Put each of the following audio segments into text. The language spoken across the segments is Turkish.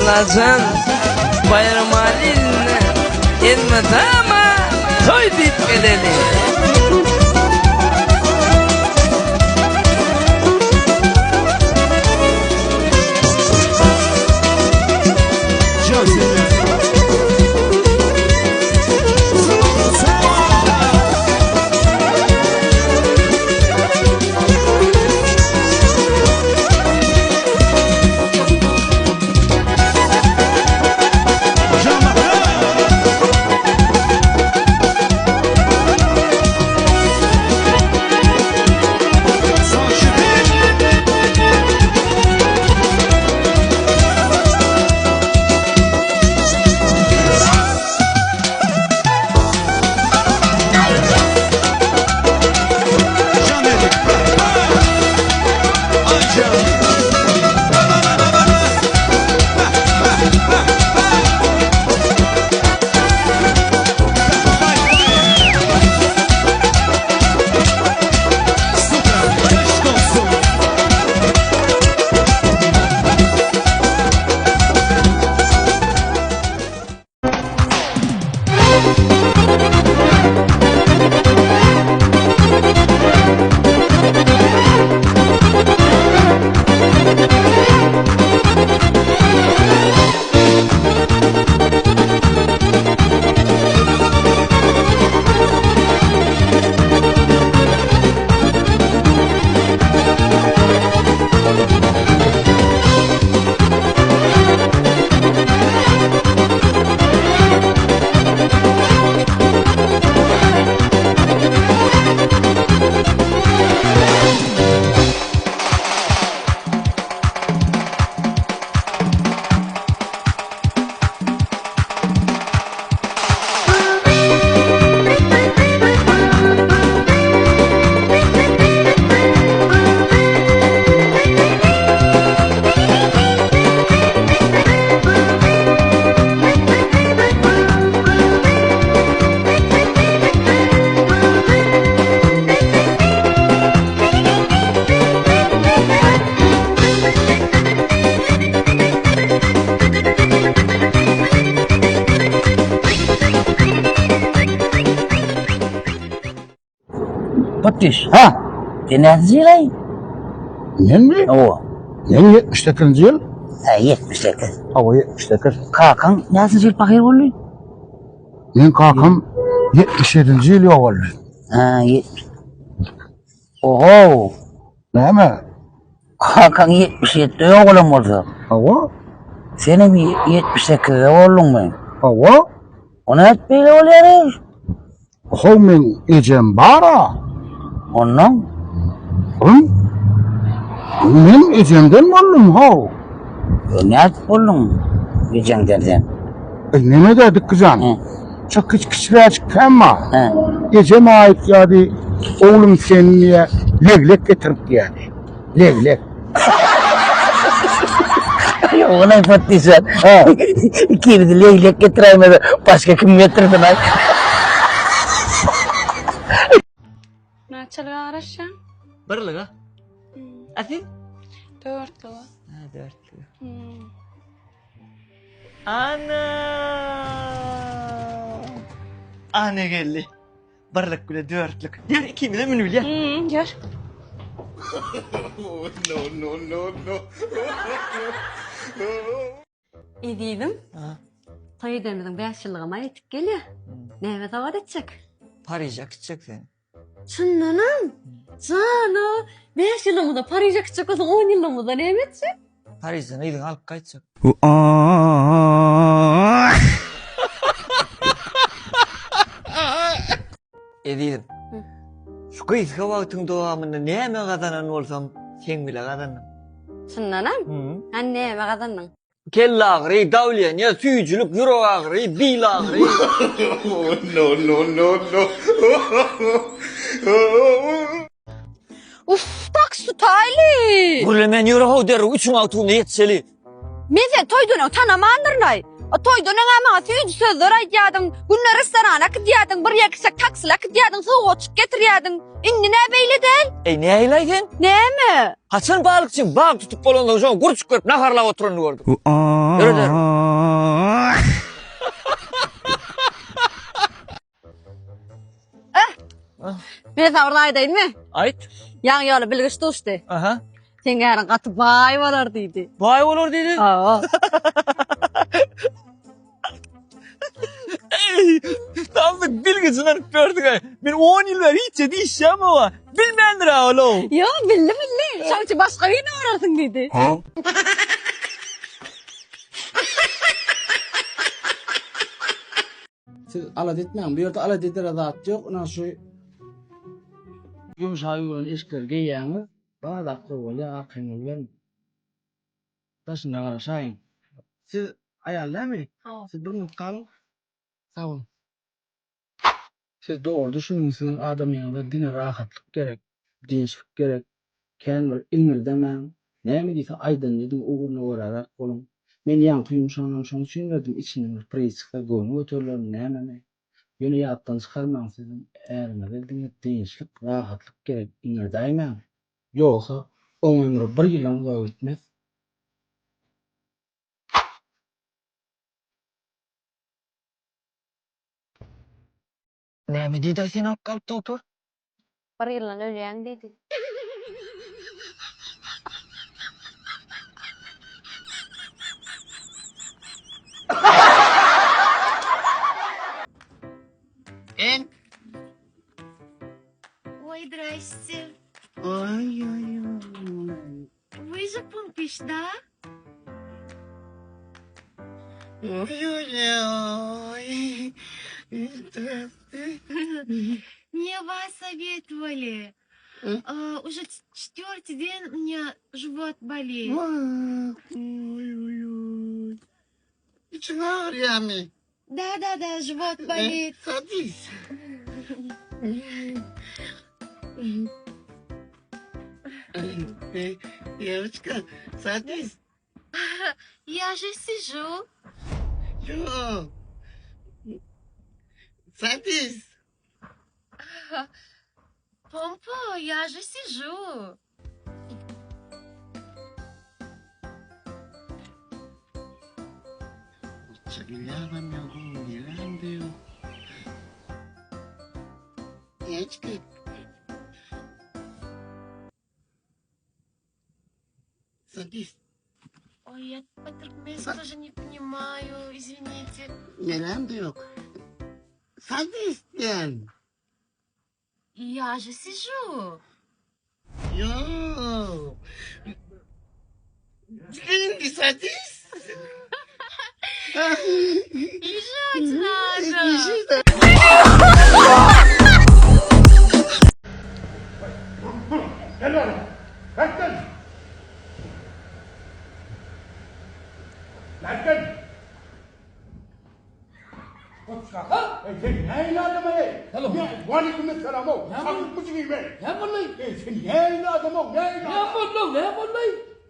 Kızlacan bayram haline etmedi ama toy deyip geleli. Batış. Ha, Denizci lay. ne mi? O. Ne 70'li yıl? Ha 70'lik. Hava 70'li. Kakan nasıl jil pakir bolly? Men kakam 77. yıl yoğurlu. Ha 70. Oho. Näme? Kakan 77 oğlum oldu. Hava? Senin 78'de oğlun mu? Hava? Ona etmeyle oluyor. Hov men ejem bara. Ondan. Hım? Men ejemden bollum hov. Ne et oğlum? Gecen derden. Neme dedik kızan? Hı. Çok küçük kemma. Ha. Eceme ait yani oğlum seninle leglek getirip yani. Leglek. Ona ifattıysan. Ha. İkimiz de leylek getiremedi. Başka kim getirdi lan? Neçəliğe araşan? Birliğe. Asil? Dörtlüğe. Ha dörtlü. Hmm. Ana. Ana geldi. Birlik bile dörtlük. Diğer ikimiz de münül ya. Gör. İdiydim. Ha. Toy demedin 5 yıllığıma yetip geliyor. Neve davet edecek. Paris'e gidecek seni. Şundanım. Canım. 5 yıllığımı da Paris'e gidecek olsun 10 yıllığımı da ne edecek? Paris'ten idin alıp kaçacak. Ediydim. Şu kıyıska vaktın doğamında neyme kazanan olsam sen bile kazanın. Şundanım. Anne eve kazandın. Kelle ağrı, davliyen ya suyuculuk, euro ağrı, bil ağrı. Uf tak su tayli. Ulan men euro der üçün altına yetseli. Meze toydun o tanamandırnay. O toydan ama tüyüncü sözler aýdýadyn, günler restorana gidýädin, bir ýekisek taksila gidýädin, soğuçuk getirýädin. Indi ne beýle del? Ne aylaydın? Näme? Hasan balıkçı balık tutup bolanda şoň gurçuk görüp naharlap oturany gördüm. Yürü. Ben sana aýdaýynmy? Ayt. Ýa-ni ýaly bilgis dosty. Aha. Sen gärin gaty baý bolar diýdi. Vay olur dedi. Aa. Tam da bilgisinden gördük. Ben 10 yıl var hiç de işem ama. Bilmendir ha oğlum. Yo, bildi. Şoňçy başga birine bararsın diýdi. Siz alat etmeyin. Bu yerde alat eder zat yok. Ona şu yumuşak olan eşkler giyyeni bana da koyuyor. Akın ben taşına karışayım. Siz ayarlar mı? Siz durun kalın. Sağ olun. Siz doğru düşünmüşsünüz. Adam yanında dine rahatlık gerek. Dinçlik gerek. Kendi ilmir demem. Ne mi diyse aydan dedim uğuruna uğrarak olun. Men yankı yumuşağından şunu düşünmedim. İçinde bir preysikler goyunu ötürlerim ne. Yönü yattan çıkarmam sizin. Eğerine verdiğiniz dinçlik, rahatlık gerek. İnir daymam. Yoksa o ömrü bir yılan uzağa gitmez. Ne mi dedi sen kalk otur. Bir ýylan ölýän diýdi. Ой, здрасте. Ой-ой-ой. Вы же Помпиш, да? Ой-ой-ой. Здравствуй. Мне вас советовали. Уже 4-й день у меня живот болит. Ой-ой-ой. İçine ağrıyor mi? Да, живот болит. Садись. Девочка, садись. Я же сижу. Чё? Садись. Помпо, я же сижу. Çagilyamam neler diyor. Девочка. Садись. Ой, я по-туркменски тоже не понимаю, извините. Neler diyor. Садись diyen. Я же сижу. Yo. Şimdi садись. Лежать надо.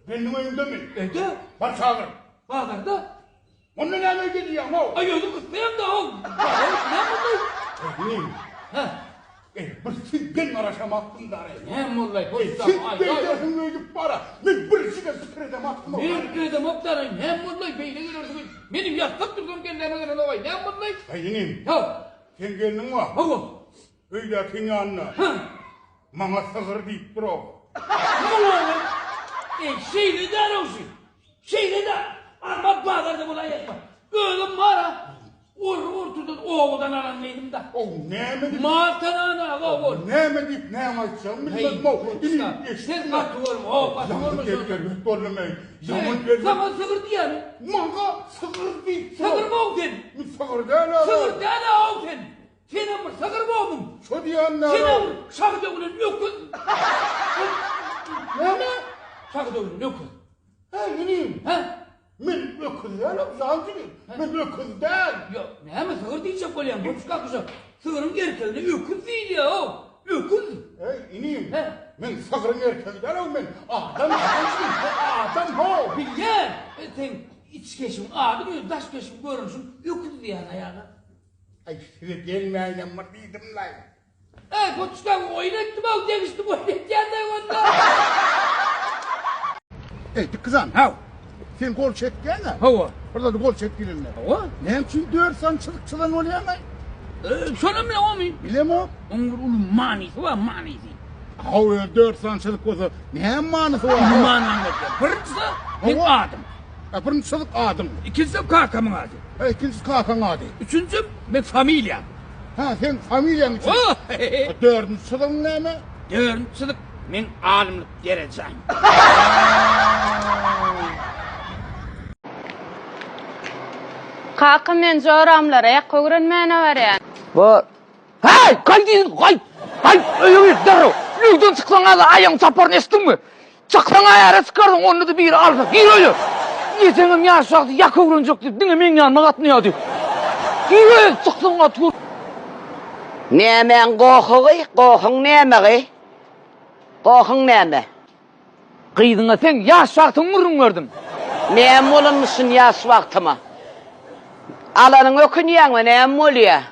Benim evimde mi? Evde. Bak çağır. Bağlarda Onun ne gidiyor ama? ayolun kutlayan da ol. Ne Benim. Ha? Bu sizden araşamaktım da. Ne mollay Siz beylersin öyle para. Ben bir şey sıkırdım aklım. Bir köyde moktarın ne mollay beyle görürsünüz. Benim yastık durduğum kendime göre olay. Ne mollay? Benim. Ya. Sen geldin mi? Oğlum. Öyle senin anla. Ha? Bana sığır deyip dur o. Mollay. Şeyle de olsun. Şeyle de. Arma bağlarda buna yetme. Ölüm mara. Ortadan oğuldan aran neydim da. O ne mi? Martanana oğul. Ne mi deyip ne yapacağım? Bilmem o. Sen katıyorum. O katıyorum. Yandı gel dorlamayın. Zaman Zaman sığır diyelim. Manga sığır deyip dur. Sığır mı oldun? Sığır değil abi. Sığır dene oldun. Senin bir sığır mı oldun? Şu diyenler. Senin bir şarkı dövünün yok kız. Ne mi? Şarkı dövünün yok kız. Ha yineyim. Ha? Ben öküz değilim. Zancıyım. Ben öküz değil. Yok ne mi sığır diyecek koyayım. Bu çıkar kızım. Sığırın erkeğine öküz değil ya o. Öküz. Hey ineyim. He. Ben sığırın erkeği değilim ben. Adam zancıyım. Adam o. Bilgen. Sen iç keşim, abi diyor, taş keşim görürsün, yoktu yani ayağa. Ay size gelmeyen var dedim lan. Koçkan oynattım av demiştim, oynattığında onda. Ey kızan hav. Sen gol çektiğine. Hava. Burada da gol çektiğinle. Hava? Ne için diyorsan çılıkçılan oluyor mu? Sonra mı o mu? Bilemiyorum. Onun ulum manisi var, manisi. Havaya 4 sançılık olsa ne manası var? Mani anlatıyor. Birincisi benim adım. Birinçilik adım. İkincisi kakamın adı. İkincisi kakan adı. Üçüncüsü benim familyam. Ha sen familyan için. Oh! Dördüncüsü ne mi? Dördüncüsü ben alimlik geleceğim. Kakı men joramlara yak kögrenmene berýän. Var. Hey! Kaydın! Kay! Öyle derro! Lügdün çıksan da ayağın çaparını estin mi? Çıksan ayağına çıkardın onu da bir aldı. Gir öyle! Yetenim yaşaktı, yak öğrenecek dedi. Dine men yanıma katmıyordu. Gir öyle! Çıksan da tur. Nämen gohugy, gohun nämegi? Gohun näme? Kıydığına sen yaş vaktın mırın gördün. Näme bolmuşsun ýaş wagtyma? Alanyň ökünýäňmi näme bolýar?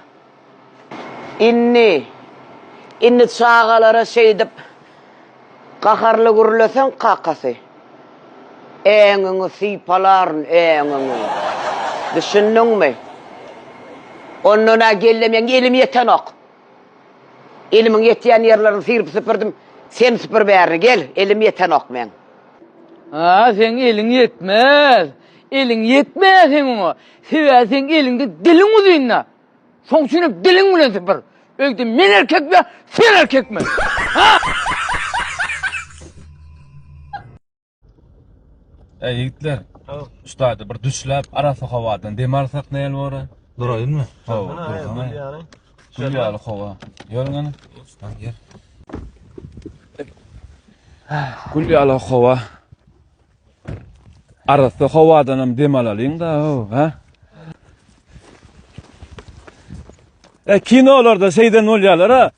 Inni çağalara şeýdip gaharly gürlesen kakasy. Eňiňi sypalaryn eňiňi. Düşündiňmi? Onuna gelmeýän elim ýeten ok. Elimiň ýetýän ýerlerini syrp süpürdim. Sen süpür bärini gel, elim ýeten ok men. Ha, sen elin yetmez. Elin yetmez sen onu. Sebä sen elinde dilin uzunna. Soň şunu dilin bilen süpür. Öýde men erkekmi, sen erkekmi? Ha? Ey yigitler. Ustady bir düşläp arasy hawadan demarsak näme bora? Durayynmy? Hawa, durýany. Şeýle hawa. Ýörüňňi. Yer. Gülýala hawa. Arasy hawadanam demalalyň da, ha? Kinolarda şeyden olýarlar ha.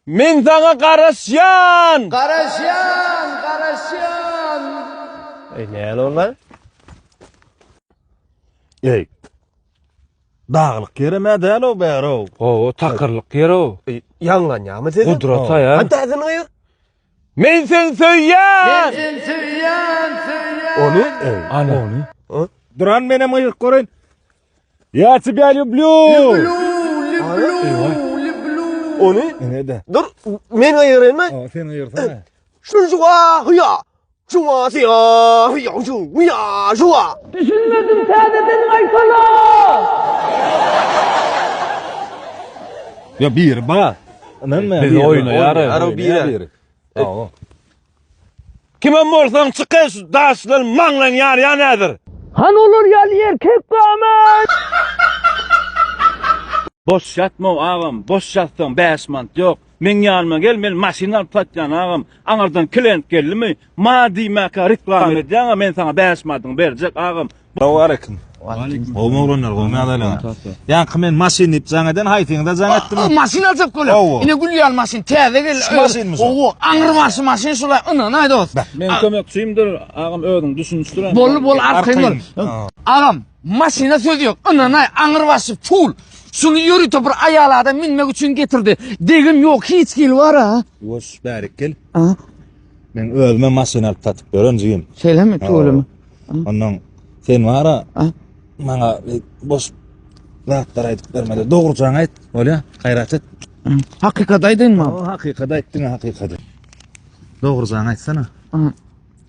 Men saňa garaşýan! Garaşyan! Näle onlar? Ey. Dağlık yerime däl o bäro. O takırlyk yer o. Yanlan ýa-mı dedin? Gudrat ha ya. Hanta adını ayır. Men sen söýýän! Onu? Ana. Duran menem ayık görün. Я тебя люблю! Onu? Ne de? Dur, men ayırayım mı? O sen ayırsana. Şunu şuwa, hıya. Şuwa siya, hıya, hıya, şuwa. Düşünmedim sadeden aysana. Ya bir ba. Anan mı? Biz oýnaýar. Ara bir. O. Kime morsan çıkış daşlar manglan ya nedir? Han olur ya erkek gaman. Boş yatma ağam, boş yatsan beşmant yok. Men yanıma gel, men maşinal patyan ağam. Anardan klient geldi mi? Madi maka reklam edýän, men sana beşmantyň berjek ağam. Aleyküm. O moğlanlar o madalan. Yani kimen maşin ip zaneden haytığında zan ettim. Masin alıp Oo. geliyor. Yine gülüyor masin. Teve gel. Masin mi son? Oo, ağır masin şulay. Ana naydı o. Men kömekçiyimdir ağam ödün düşünüşdürem. Bol arkayın. Ağam masina söylüyor. Ana nay ağır bası full. Şunu yürü topur ayağlarda minmek için getirdi. Degim yok hiç gel var ha. Boş berik gel. Ha? Ben ölme maşin alıp tatıp görüncüyüm. Söyleme tuğulum. Ondan sen var ha. Ha? Bana boş rahatlar aytıp vermedi. Doğrucan ayt. Öyle gayret et. Hakikataydın mı? O hakikati ettin hakikati. Doğrucan aytsana.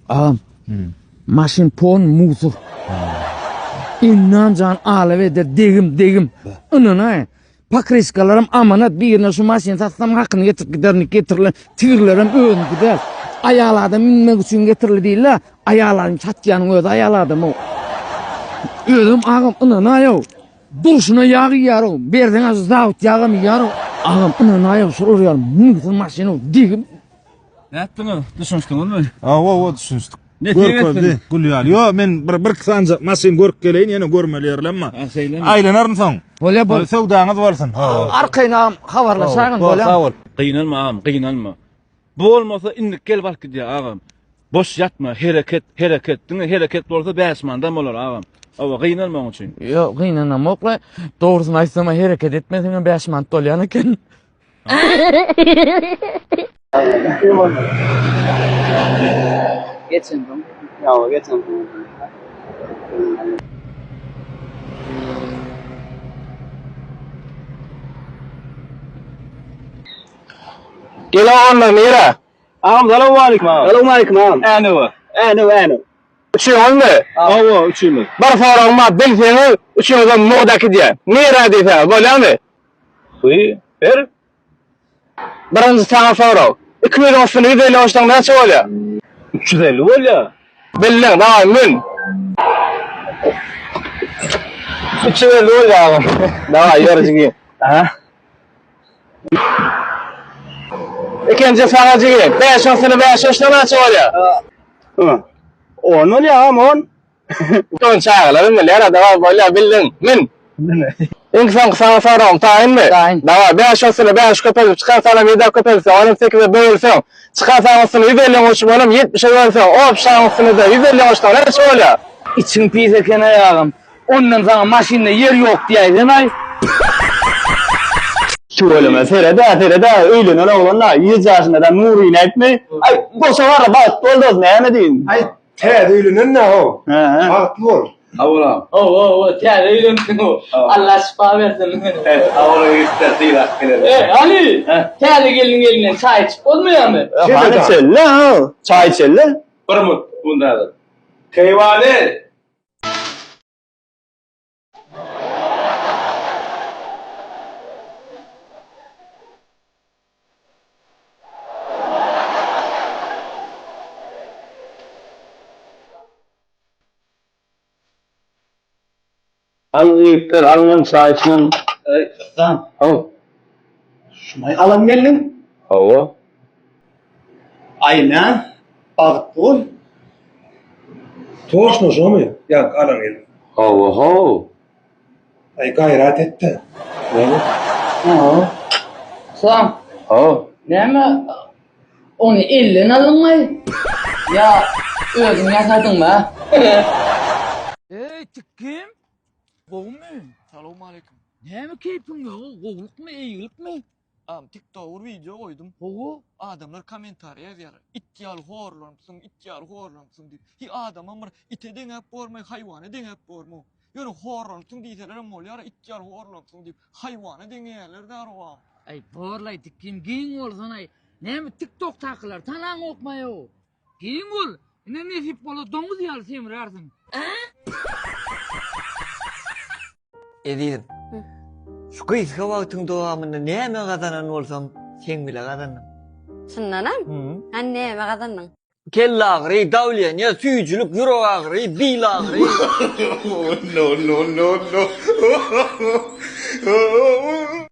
Ağam. Masin pon muzur. İnnan can aleve eder degim. Inana. Pakriskalarım amanat bir yerine şu masin satsam hakkını getirler. Tigirlerim öğün gider. Ayağlarda minmek için getirli değil la. Ayağların çatyanın öde ayağlardım o. Ödüm ağam inana yav. Duruşuna yağı yarı. Berden az zavut yağı mı yarı. Ağam inana yav sorur yarı. Muzur masinu degim. Ne ettin o? Düşünüşdün mü? O düşünüstük. Ne Görköpdi. Gülýär. Yo men bir kısanca masin görüp geleýin, ýene görmelýärlemma. Aýlanaryň soň. Böyle bol. Sowdaňyz barsın. Arkayna habarlaşagın böyle. Sağ ol. Kıynalma ağam, kıynalma. Bu olmasa indik gel balki diye ağam. Boş yatma, hareket. Dine hareket bolsa beşmandan bolar ağam. Awa gynalmaň üçin. Yok gıynanamokla. Doğrusunu aysama hareket etmesine 5 mant dolyan eken. Geçin bu. Ya geçen Gelo onunla mira. Assalamu alaykum. Assalamu alaykum ağam. Anu. Üçüňiz mi? Awa üçümi. Bir forama bilseňiz, üçüňiz modaky diýär. Mira diýär, bolýarmy? Wy, ber. Birinji taňa forama. 200 olsun ýüzeli olsaň näçe bolýar? 350 bolýar. Bildiň, daýy min. 350 bolýar ağam. Daýy ýörjigi. Ha? İkinci sanacıgı. 5 olsun 5 olsaň näçe bolýar? On bolýar ağam, on. Ton çağırlar mı? Lera da bolýar bildiň. Min. İnsan sana soram tayin mi? Tayin. Dava 5 olsun 5 köpek çıkan sana 7 köpek 18'e bölsen. Çıkan sana olsun 150 olsun oğlum 70'e bölsen. Op şansını da 150 olsun näçe bolýar? İçin pis eken ayağım. Ondan sana maşinde yer yok diýeýin ay. Söyleme serede öyle ne olanlar 100 yaşında da nuri netmi? Ay bu sefer bak doldoz ne diyin? Ay, te öylünün ne o? He. Haklı ol. Awla. Tiyade öýlensin o. Allah şifa bersin. Awla ýetdi rahat. Ali, tiyade gelin çay içip olmaýarmy? Hadi çelle ha. Çay çelle. Bir mut bunda. Kayvale. Alıyıktır alın çayçının. Tamam. Al. Şumay alan gelin. Hava. Ayna. Bağıt bol. Toşno şomu. Ya alan gelin. Hava. Ay gayret etti. Tamam. Hava. Näme? Onu elden alınmay. Ya özün yaşadın mı? Ey tikkim. Goğum Salamu aleyküm. Näme keypin ya? Goğuluk mu, eýilik mi? Am TikTok'a video koydum. Oğu. Adamlar komentarya yazıyor. İttiyal horlansın diyor. Hi adam amar ite deňep bormay, haywana deňep bormu. Ýöne horlansın diýseler hem bolýar, ittiyal horlansın diýip haywana deňýärler darwa. Ay borlay tikkim giň bolsan ay. Näme TikTok takylar tanaň okmaý o. Giň bol. Ne nesip bola doňuz ýaly semirärsiň. Edin. Şu kıyıska vaktin doğamında näme gazanan bolsam sen bile gazanam. Şundanam? Han näme gazandyň? Kelle agry, dawliýan, ýa süýjülük, ýürek agry, bil agry. No.